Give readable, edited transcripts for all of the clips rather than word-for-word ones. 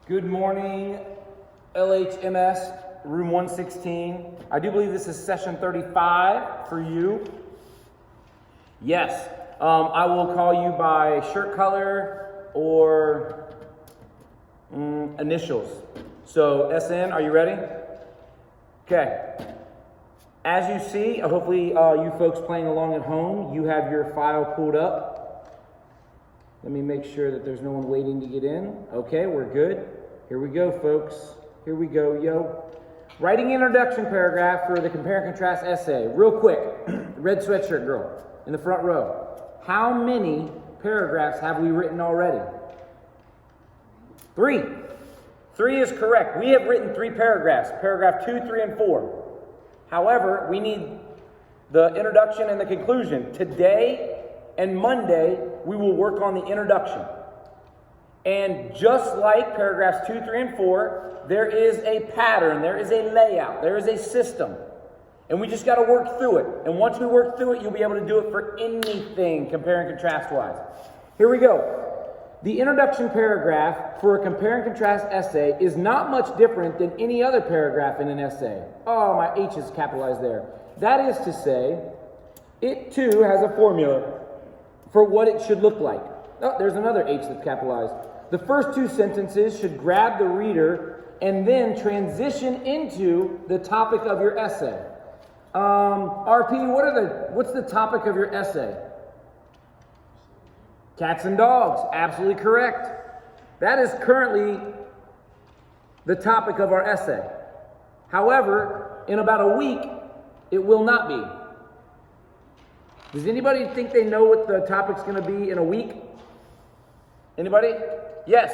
Good morning, LHMS, room 116. I do believe this is session 35 for you. Yes, I will call you by shirt color or initials. So, SN, are you ready? Okay. As you see, hopefully you folks playing along at home, you have your file pulled up. Let me make sure that there's no one waiting to get in. Okay, we're good. Here we go, folks. Here we go, yo. Writing introduction paragraph for the compare and contrast essay. Real quick, red sweatshirt girl in the front row. How many paragraphs have we written already? 3. 3 is correct. We have written 3 paragraphs, paragraph 2, 3, and 4. However, we need the introduction and the conclusion. Today and Monday, we will work on the introduction. And just like paragraphs 2, 3, and 4, there is a pattern, there is a layout, there is a system. And we just got to work through it. And once we work through it, you'll be able to do it for anything compare and contrast wise. Here we go. The introduction paragraph for a compare and contrast essay is not much different than any other paragraph in an essay. Oh, my H is capitalized there. That is to say, it too has a formula for what it should look like. Oh, there's another H that's capitalized. The first 2 sentences should grab the reader and then transition into the topic of your essay. RP, what's the topic of your essay? Cats and dogs, absolutely correct. That is currently the topic of our essay. However, in about a week, it will not be. Does anybody think they know what the topic's going to be in a week? Anybody? Yes.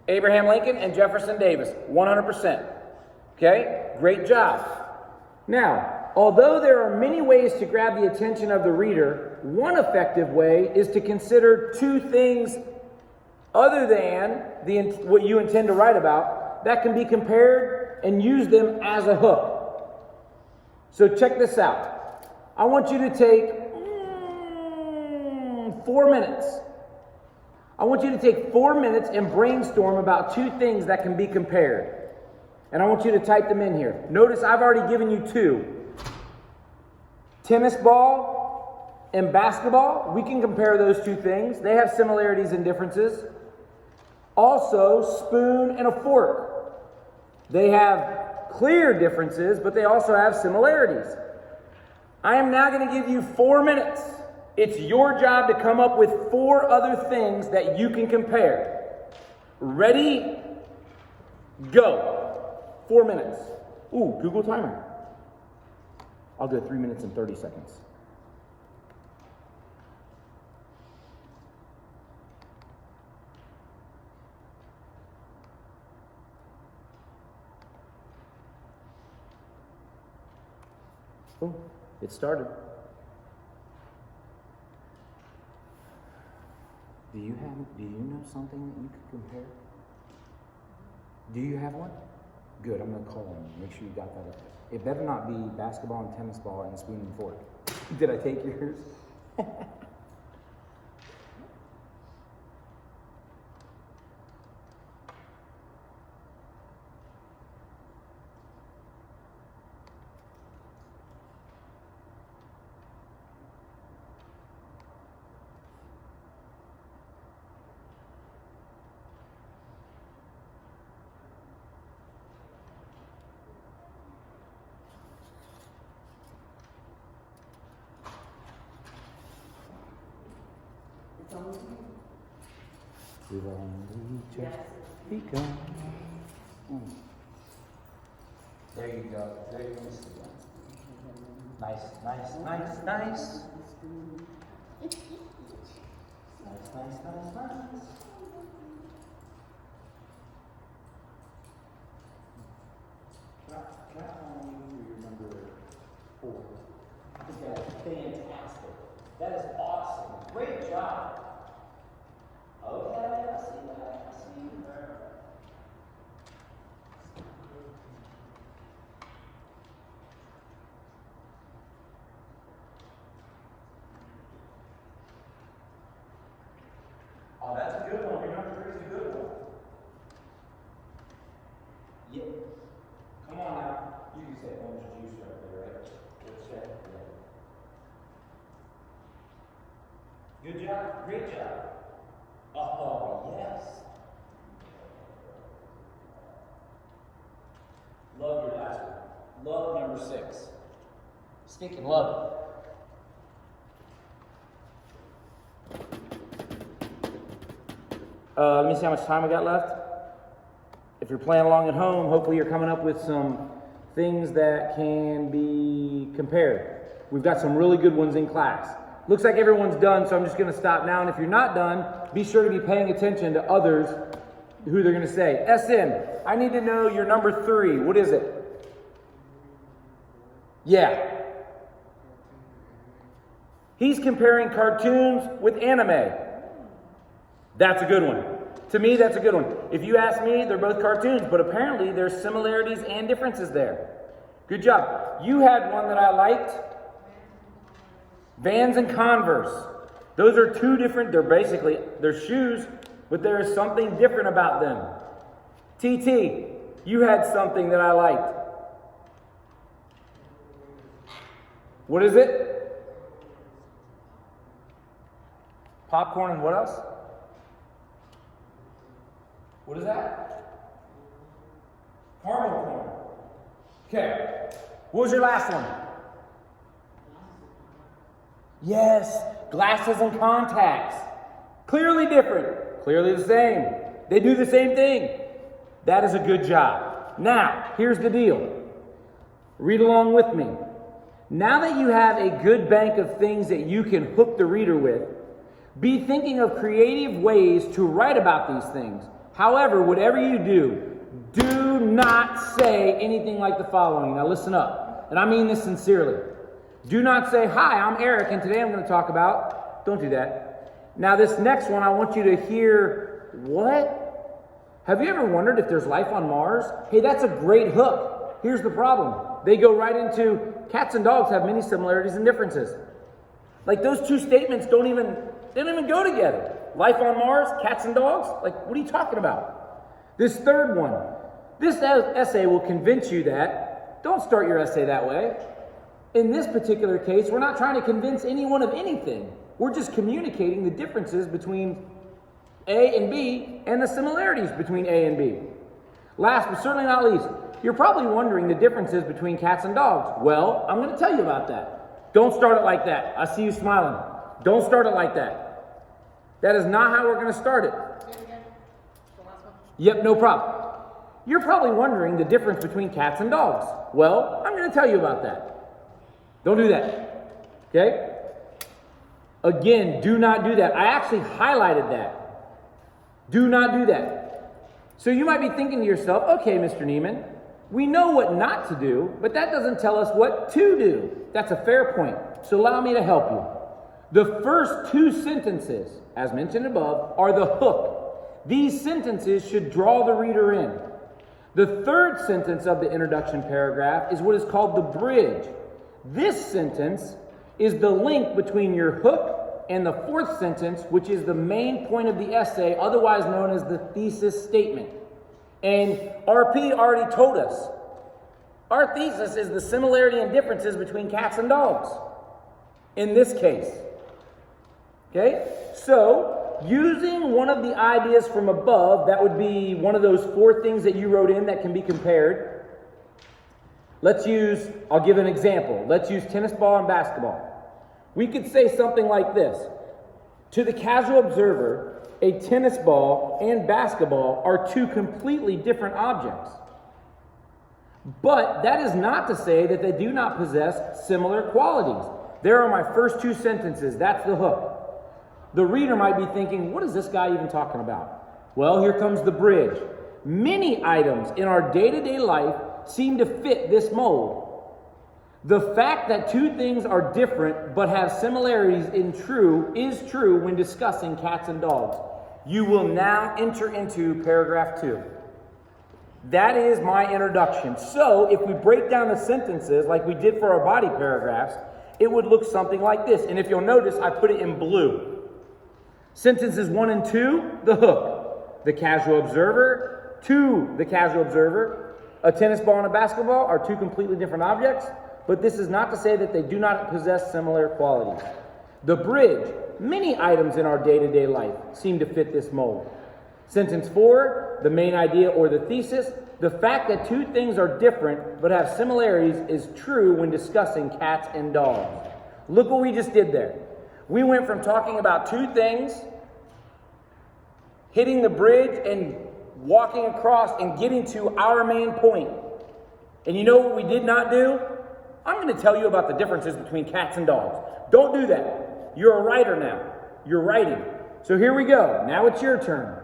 Abraham Lincoln and Jefferson Davis, 100%. Okay, great job. Now, although there are many ways to grab the attention of the reader, one effective way is to consider 2 things other than what you intend to write about that can be compared and use them as a hook. So check this out. I want you to take 4 minutes. I want you to take 4 minutes and brainstorm about 2 things that can be compared. And I want you to type them in here. Notice I've already given you 2. Tennis ball and basketball, we can compare those 2 things. They have similarities and differences. Also, spoon and a fork. They have clear differences, but they also have similarities. I am now going to give you 4 minutes. It's your job to come up with 4 other things that you can compare. Ready? Go. 4 minutes. Ooh, Google timer. I'll go 3 minutes and 30 seconds. Oh, it started. Do you know something that you could compare? Do you have one? Good, I'm going to call them. Make sure you got that up. It better not be basketball and tennis ball and spoon and fork. Did I take yours? We've only just begun. There you go. There you go. Nice. Nice. Can I call you your number 4? I think that's fantastic. That is awesome. Great job. Okay, I see that. Oh, that's a good one. Your number 3 is a good one. said orange juice right there, right? What's that? Yeah. Good job. Great job. Oh, yes. Love your last one. Love number 6. Stinking love it. Let me see how much time we got left. If you're playing along at home, hopefully you're coming up with some things that can be compared. We've got some really good ones in class. Looks like everyone's done, so I'm just going to stop now. And if you're not done, be sure to be paying attention to others who they're going to say. SM, I need to know your number 3. What is it? Yeah. He's comparing cartoons with anime. That's a good one. To me, that's a good one. If you ask me, they're both cartoons, but apparently there's similarities and differences there. Good job. You had one that I liked. Vans and Converse. Those are two different, they're shoes, but there is something different about them. TT, you had something that I liked. What is it? Popcorn and what else? What is that? Caramel corn. Okay. What was your last one? Yes, glasses and contacts. Clearly different, clearly the same. They do the same thing. That is a good job. Now, here's the deal. Read along with me. Now that you have a good bank of things that you can hook the reader with, be thinking of creative ways to write about these things. However, whatever you do not say anything like the following. Now listen up, and I mean this sincerely. Do not say, "Hi, I'm Eric, and today I'm going to talk about..." Don't do that. Now this next one, I want you to hear, what? Have you ever wondered if there's life on Mars? Hey, that's a great hook. Here's the problem. They go right into, cats and dogs have many similarities and differences. Like those two statements don't even go together. Life on Mars, cats and dogs? Like, what are you talking about? This third one. This essay will convince you that, don't start your essay that way. In this particular case, we're not trying to convince anyone of anything. We're just communicating the differences between A and B and the similarities between A and B. Last but certainly not least, you're probably wondering the differences between cats and dogs. Well, I'm going to tell you about that. Don't start it like that. I see you smiling. Don't start it like that. That is not how we're going to start it. Say it again. The last one. Yep, no problem. You're probably wondering the difference between cats and dogs. Well, I'm going to tell you about that. Don't do that. Okay? Again, do not do that. I actually highlighted that. Do not do that. So you might be thinking to yourself, okay, Mr. Neiman, we know what not to do, but that doesn't tell us what to do. That's a fair point. So allow me to help you. The first two sentences, as mentioned above, are the hook. These sentences should draw the reader in. The third sentence of the introduction paragraph is what is called the bridge. This sentence is the link between your hook and the fourth sentence, which is the main point of the essay, otherwise known as the thesis statement. And RP already told us, our thesis is the similarity and differences between cats and dogs, in this case. Okay? So, using one of the ideas from above, that would be one of those 4 things that you wrote in that can be compared. Let's use, I'll give an example. Let's use tennis ball and basketball. We could say something like this. To the casual observer, a tennis ball and basketball are 2 completely different objects. But that is not to say that they do not possess similar qualities. There are my first 2 sentences. That's the hook. The reader might be thinking, what is this guy even talking about? Well, here comes the bridge. Many items in our day-to-day life seem to fit this mold. The fact that 2 things are different but have similarities is true when discussing cats and dogs. You will now enter into paragraph 2. That is my introduction. So if we break down the sentences like we did for our body paragraphs, it would look something like this. And if you'll notice, I put it in blue. Sentences 1 and 2, the hook. The casual observer, to the casual observer. A tennis ball and a basketball are two completely different objects, but this is not to say that they do not possess similar qualities. The bridge. Many items in our day-to-day life seem to fit this mold. Sentence 4, the main idea or the thesis. The fact that two things are different but have similarities is true when discussing cats and dogs. Look what we just did there. We went from talking about two things, hitting the bridge and walking across and getting to our main point. And you know what we did not do? I'm going to tell you about the differences between cats and dogs. Don't do that. You're a writer now. You're writing. So here we go. Now it's your turn.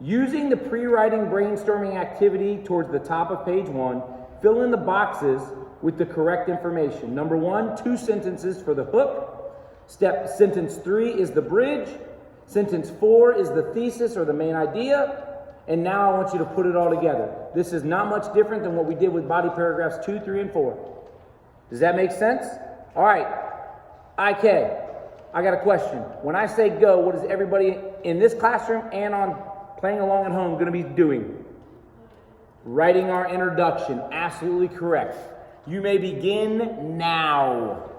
Using the pre-writing brainstorming activity towards the top of page 1, fill in the boxes with the correct information. Number 1, 2 sentences for the hook. Sentence 3 is the bridge. Sentence 4 is the thesis or the main idea. And now I want you to put it all together. This is not much different than what we did with body paragraphs 2, 3, and 4. Does that make sense? All right. IK, I got a question. When I say go, what is everybody in this classroom and on playing along at home going to be doing? Writing our introduction. Absolutely correct. You may begin now.